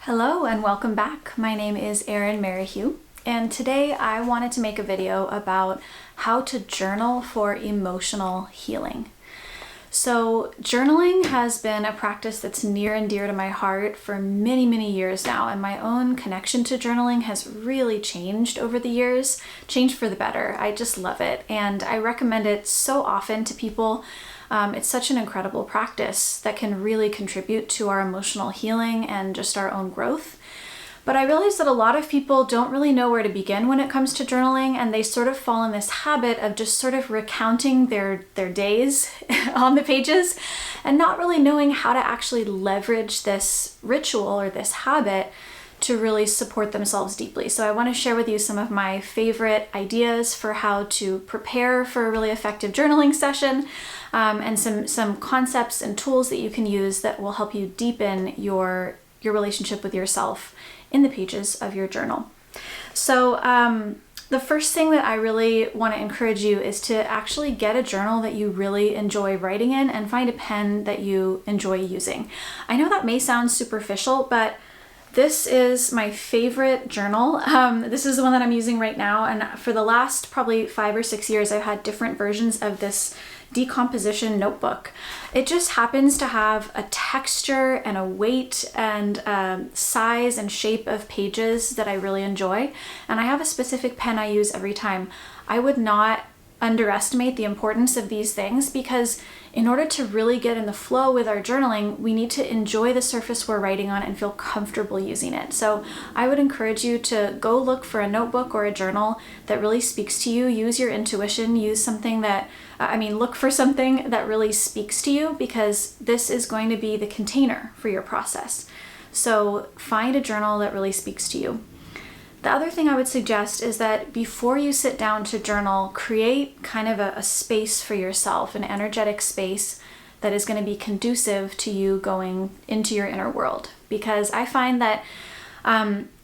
Hello and welcome back. My name is Erin Merrihew, and today I wanted to make a video about how to journal for emotional healing. So journaling has been a practice that's near and dear to my heart for many years now, and my own connection to journaling has really changed over the years, changed for the better. I just love it, and I recommend it so often to people. It's such an incredible practice that can really contribute to our emotional healing and just our own growth. But I realize that a lot of people don't really know where to begin when it comes to journaling, and they sort of fall in this habit of just sort of recounting their days on the pages and not really knowing how to actually leverage this ritual or this habit to really support themselves deeply. So I want to share with you some of my favorite ideas for how to prepare for a really effective journaling session, and some concepts and tools that you can use that will help you deepen your relationship with yourself in the pages of your journal. So the first thing that I really want to encourage you is to actually get a journal that you really enjoy writing in and find a pen that you enjoy using. I know that may sound superficial, but this is my favorite journal. This is the one that I'm using right now, and for the last probably 5 or 6 years, I've had different versions of this decomposition notebook. It just happens to have a texture and a weight and size and shape of pages that I really enjoy, and I have a specific pen I use every time. I would not underestimate the importance of these things, because in order to really get in the flow with our journaling, we need to enjoy the surface we're writing on and feel comfortable using it. So I would encourage you to go look for a notebook or a journal that really speaks to you. Use your intuition, use something that, look for something that really speaks to you, because this is going to be the container for your process. So find a journal that really speaks to you. The other thing I would suggest is that before you sit down to journal, create kind of a space for yourself, an energetic space that is going to be conducive to you going into your inner world. Because I find that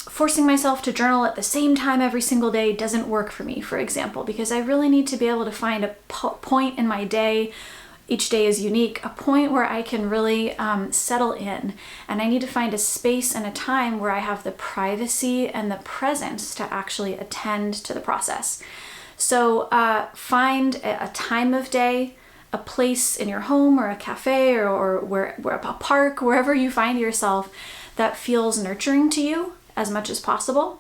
forcing myself to journal at the same time every single day doesn't work for me, for example, because I really need to be able to find a point in my day. Each day is unique, a point where I can really settle in, and I need to find a space and a time where I have the privacy and the presence to actually attend to the process. So find a time of day, a place in your home or a cafe or where a park, wherever you find yourself, that feels nurturing to you as much as possible,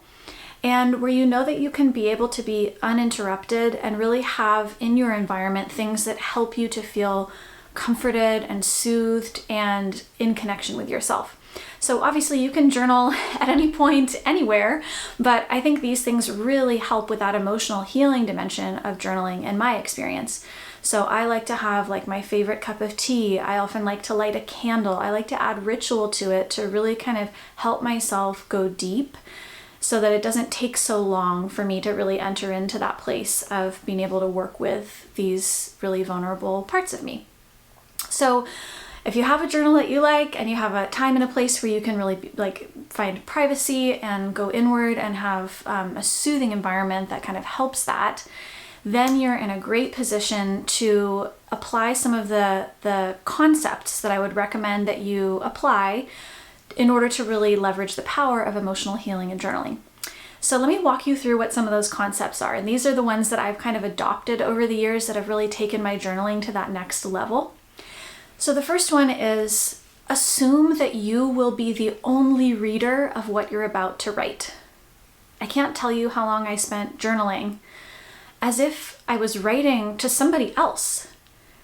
and where you know that you can be able to be uninterrupted and really have in your environment things that help you to feel comforted and soothed and in connection with yourself. So obviously you can journal at any point, anywhere, but I think these things really help with that emotional healing dimension of journaling in my experience. So I like to have like my favorite cup of tea. I often like to light a candle. I like to add ritual to it to really kind of help myself go deep, so that it doesn't take so long for me to really enter into that place of being able to work with these really vulnerable parts of me. So if you have a journal that you like and you have a time and a place where you can really find privacy and go inward and have a soothing environment that kind of helps that, then you're in a great position to apply some of the concepts that I would recommend that you apply in order to really leverage the power of emotional healing and journaling. So let me walk you through what some of those concepts are. And these are the ones that I've kind of adopted over the years that have really taken my journaling to that next level. So the first one is assume that you will be the only reader of what you're about to write. I can't tell you how long I spent journaling as if I was writing to somebody else.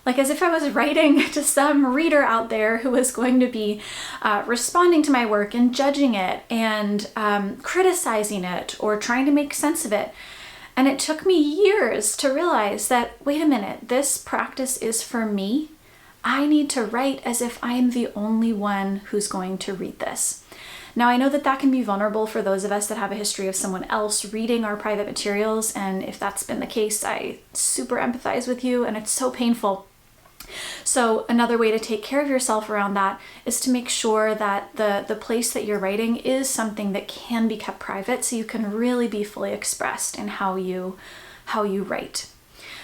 Like as if I was writing to some reader out there who was going to be responding to my work and judging it and criticizing it or trying to make sense of it. And it took me years to realize that, wait a minute, this practice is for me. I need to write as if I am the only one who's going to read this. Now, I know that that can be vulnerable for those of us that have a history of someone else reading our private materials. And if that's been the case, I super empathize with you, and it's so painful. So another way to take care of yourself around that is to make sure that the place that you're writing is something that can be kept private, so you can really be fully expressed in how you write.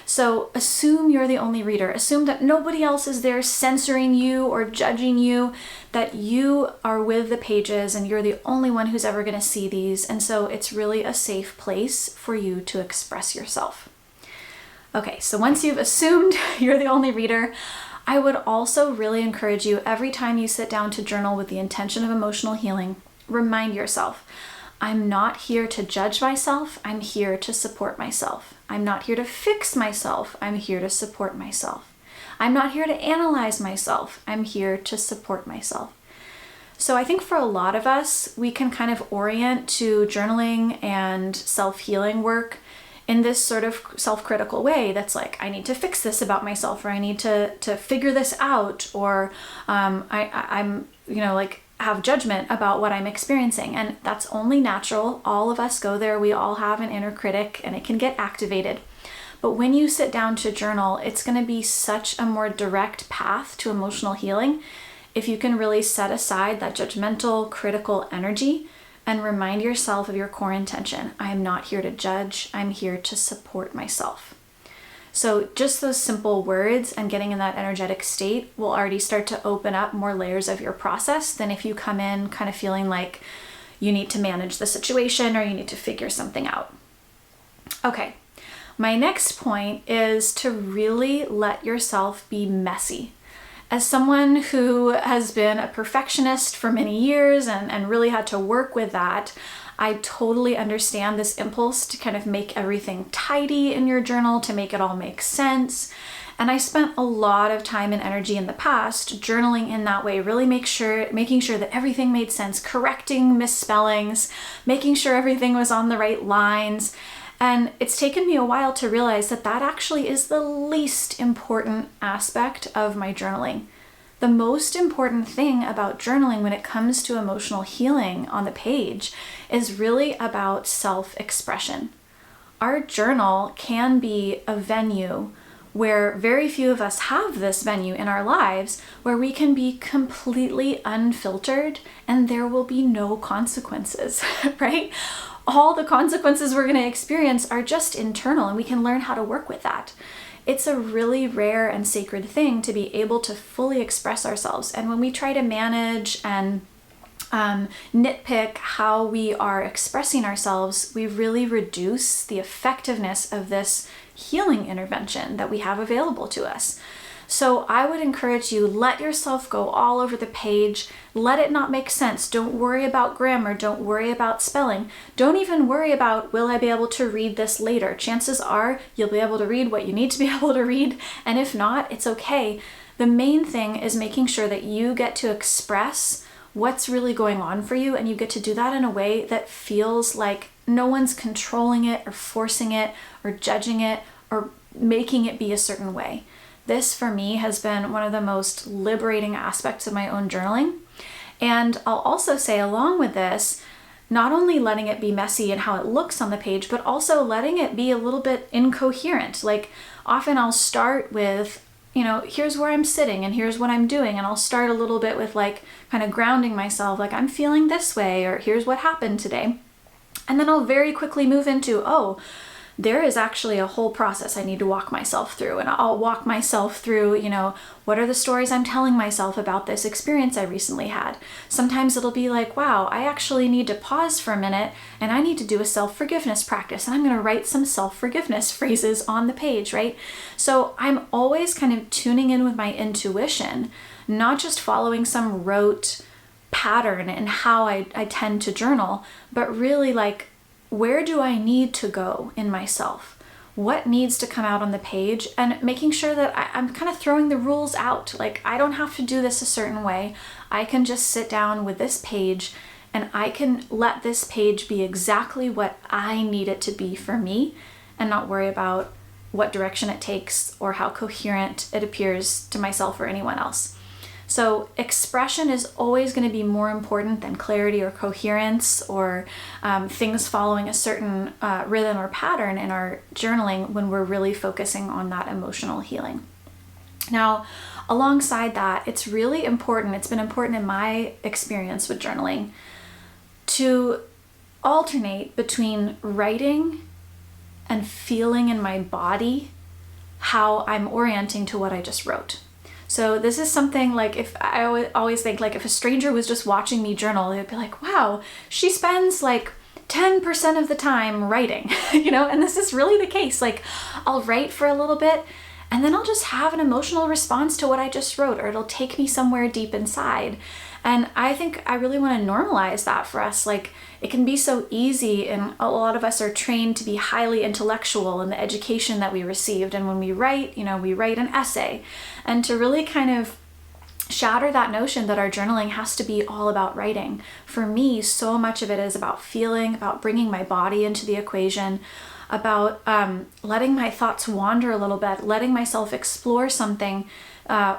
So assume you're the only reader. Assume that nobody else is there censoring you or judging you, that you are with the pages and you're the only one who's ever going to see these. And so it's really a safe place for you to express yourself. Okay, so once you've assumed you're the only reader, I would also really encourage you, every time you sit down to journal with the intention of emotional healing, remind yourself, I'm not here to judge myself, I'm here to support myself. I'm not here to fix myself, I'm here to support myself. I'm not here to analyze myself, I'm here to support myself. So I think for a lot of us, we can kind of orient to journaling and self-healing work in this sort of self-critical way that's like, I need to fix this about myself, or I need to figure this out, or I'm have judgment about what I'm experiencing. And that's only natural. All of us go there. We all have an inner critic and it can get activated. But when you sit down to journal, it's going to be such a more direct path to emotional healing if you can really set aside that judgmental, critical energy and remind yourself of your core intention. I am not here to judge. I'm here to support myself. So just those simple words and getting in that energetic state will already start to open up more layers of your process than if you come in kind of feeling like you need to manage the situation or you need to figure something out. Okay, my next point is to really let yourself be messy. As someone who has been a perfectionist for many years and really had to work with that, I totally understand this impulse to kind of make everything tidy in your journal, to make it all make sense. And I spent a lot of time and energy in the past journaling in that way, really making sure that everything made sense, correcting misspellings, making sure everything was on the right lines. And it's taken me a while to realize that that actually is the least important aspect of my journaling. The most important thing about journaling when it comes to emotional healing on the page is really about self-expression. Our journal can be a venue where very few of us have this venue in our lives, where we can be completely unfiltered and there will be no consequences, right? All the consequences we're going to experience are just internal, and we can learn how to work with that. It's a really rare and sacred thing to be able to fully express ourselves. And when we try to manage and nitpick how we are expressing ourselves, we really reduce the effectiveness of this healing intervention that we have available to us. So I would encourage you, let yourself go all over the page. Let it not make sense. Don't worry about grammar. Don't worry about spelling. Don't even worry about, will I be able to read this later? Chances are you'll be able to read what you need to be able to read. And if not, it's okay. The main thing is making sure that you get to express what's really going on for you, and you get to do that in a way that feels like no one's controlling it or forcing it or judging it or making it be a certain way. This, for me, has been one of the most liberating aspects of my own journaling. And I'll also say, along with this, not only letting it be messy in how it looks on the page, but also letting it be a little bit incoherent. Like, often I'll start with, here's where I'm sitting and here's what I'm doing. And I'll start a little bit with like kind of grounding myself, like I'm feeling this way, or here's what happened today. And then I'll very quickly move into, there is actually a whole process I need to walk myself through. And I'll walk myself through, what are the stories I'm telling myself about this experience I recently had? Sometimes it'll be like, wow, I actually need to pause for a minute and I need to do a self-forgiveness practice. And I'm going to write some self-forgiveness phrases on the page, right? So I'm always kind of tuning in with my intuition, not just following some rote pattern in how I tend to journal, but really like, where do I need to go in myself? What needs to come out on the page? And making sure that I'm kind of throwing the rules out. Like, I don't have to do this a certain way. I can just sit down with this page and I can let this page be exactly what I need it to be for me and not worry about what direction it takes or how coherent it appears to myself or anyone else. So expression is always going to be more important than clarity or coherence or things following a certain rhythm or pattern in our journaling when we're really focusing on that emotional healing. Now, alongside that, it's really important, it's been important in my experience with journaling, to alternate between writing and feeling in my body how I'm orienting to what I just wrote. So this is something like, if I always think like if a stranger was just watching me journal, they'd be like, wow, she spends like 10% of the time writing, and this is really the case. Like I'll write for a little bit and then I'll just have an emotional response to what I just wrote, or it'll take me somewhere deep inside. And I think I really want to normalize that for us. Like it can be so easy, and a lot of us are trained to be highly intellectual in the education that we received. And when we write, we write an essay, and to really kind of shatter that notion that our journaling has to be all about writing. For me, so much of it is about feeling, about bringing my body into the equation, about letting my thoughts wander a little bit, letting myself explore something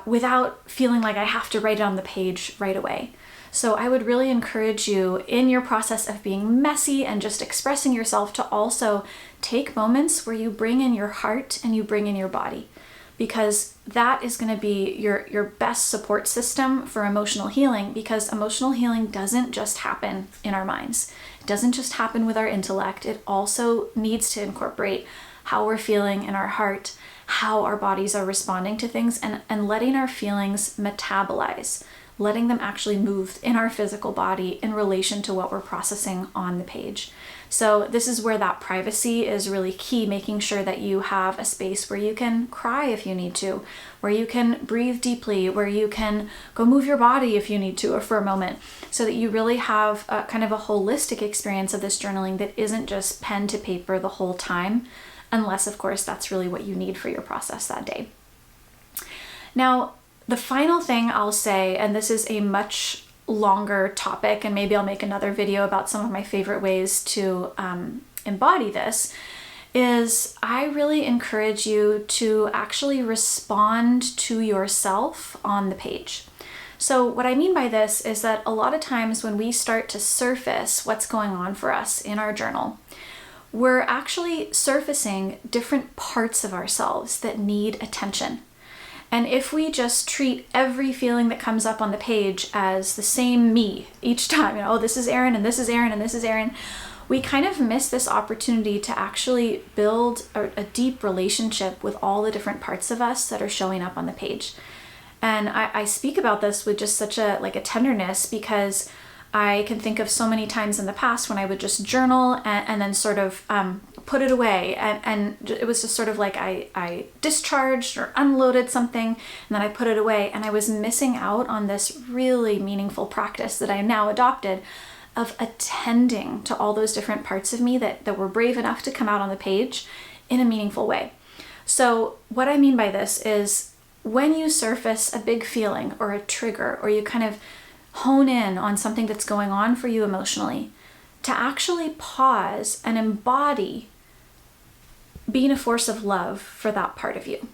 without feeling like I have to write it on the page right away. So I would really encourage you in your process of being messy and just expressing yourself to also take moments where you bring in your heart and you bring in your body, because that is going to be your best support system for emotional healing, because emotional healing doesn't just happen in our minds. It doesn't just happen with our intellect. It also needs to incorporate how we're feeling in our heart, how our bodies are responding to things, and letting our feelings metabolize, letting them actually move in our physical body in relation to what we're processing on the page. So this is where that privacy is really key, making sure that you have a space where you can cry if you need to, where you can breathe deeply, where you can go move your body if you need to, or for a moment, so that you really have a kind of a holistic experience of this journaling that isn't just pen to paper the whole time, unless of course that's really what you need for your process that day. Now, the final thing I'll say, and this is a much longer topic, and maybe I'll make another video about some of my favorite ways to embody this, is I really encourage you to actually respond to yourself on the page. So what I mean by this is that a lot of times when we start to surface what's going on for us in our journal, we're actually surfacing different parts of ourselves that need attention. And if we just treat every feeling that comes up on the page as the same me each time, oh, this is Erin, and this is Erin, and this is Erin, we kind of miss this opportunity to actually build a deep relationship with all the different parts of us that are showing up on the page. And I speak about this with just such a tenderness, because I can think of so many times in the past when I would just journal and then sort of put it away, and it was just sort of like I discharged or unloaded something, and then I put it away, and I was missing out on this really meaningful practice that I now adopted of attending to all those different parts of me that were brave enough to come out on the page in a meaningful way. So what I mean by this is, when you surface a big feeling or a trigger, or you kind of hone in on something that's going on for you emotionally, to actually pause and embody being a force of love for that part of you.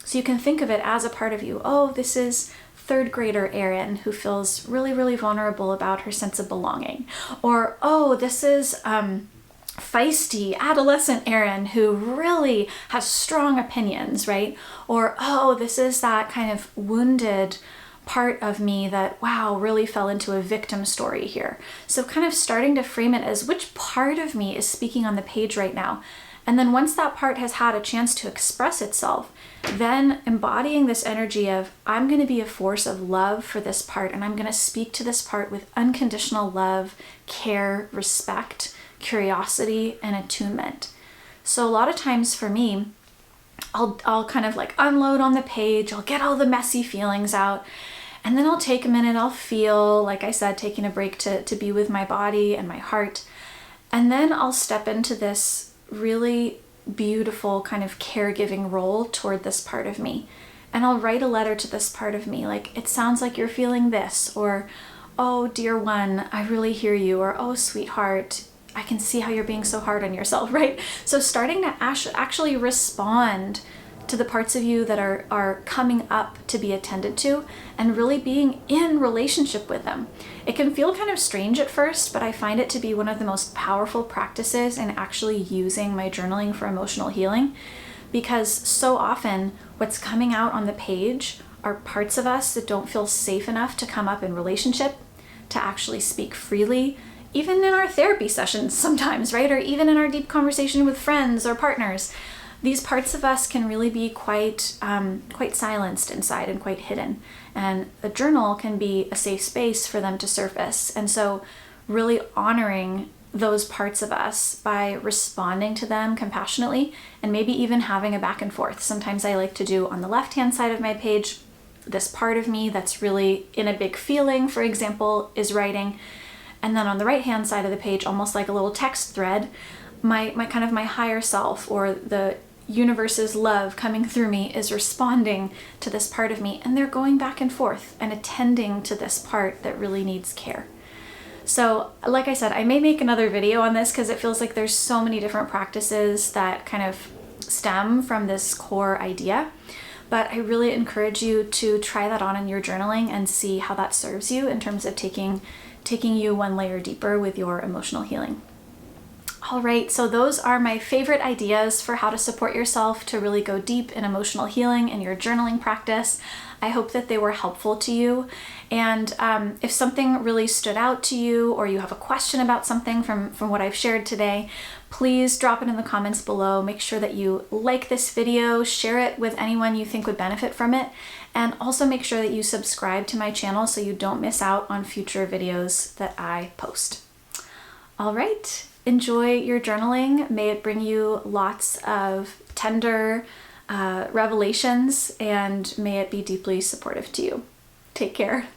So you can think of it as a part of you. Oh, this is third grader Erin who feels really, really vulnerable about her sense of belonging. Or, oh, this is feisty adolescent Erin who really has strong opinions, right? Or, oh, this is that kind of wounded part of me that, wow, really fell into a victim story here. So kind of starting to frame it as, which part of me is speaking on the page right now? And then once that part has had a chance to express itself, then embodying this energy of, I'm going to be a force of love for this part, and I'm going to speak to this part with unconditional love, care, respect, curiosity, and attunement. So a lot of times for me, I'll kind of unload on the page, I'll get all the messy feelings out, and then I'll take a minute, I'll feel, like I said, taking a break to be with my body and my heart. And then I'll step into this really beautiful kind of caregiving role toward this part of me. And I'll write a letter to this part of me, like, it sounds like you're feeling this, or, oh, dear one, I really hear you, or, oh, sweetheart, I can see how you're being so hard on yourself, right? So starting to actually respond to the parts of you that are coming up to be attended to, and really being in relationship with them. It can feel kind of strange at first, but I find it to be one of the most powerful practices in actually using my journaling for emotional healing, because so often what's coming out on the page are parts of us that don't feel safe enough to come up in relationship, to actually speak freely, even in our therapy sessions sometimes, right? Or even in our deep conversation with friends or partners. these parts of us can really be quite silenced inside and quite hidden. And a journal can be a safe space for them to surface. And so really honoring those parts of us by responding to them compassionately and maybe even having a back and forth. Sometimes I like to do on the left-hand side of my page, this part of me that's really in a big feeling, for example, is writing. And then on the right-hand side of the page, almost like a little text thread, my kind of my higher self, or the universe's love coming through me, is responding to this part of me, and they're going back and forth and attending to this part that really needs care. So like I said, I may make another video on this because it feels like there's so many different practices that kind of stem from this core idea. But I really encourage you to try that on in your journaling and see how that serves you in terms of taking you one layer deeper with your emotional healing. All right, so those are my favorite ideas for how to support yourself to really go deep in emotional healing in your journaling practice. I hope that they were helpful to you. And if something really stood out to you, or you have a question about something from what I've shared today, please drop it in the comments below. Make sure that you like this video, share it with anyone you think would benefit from it, and also make sure that you subscribe to my channel so you don't miss out on future videos that I post. All right. Enjoy your journaling. May it bring you lots of tender revelations, and may it be deeply supportive to you. Take care.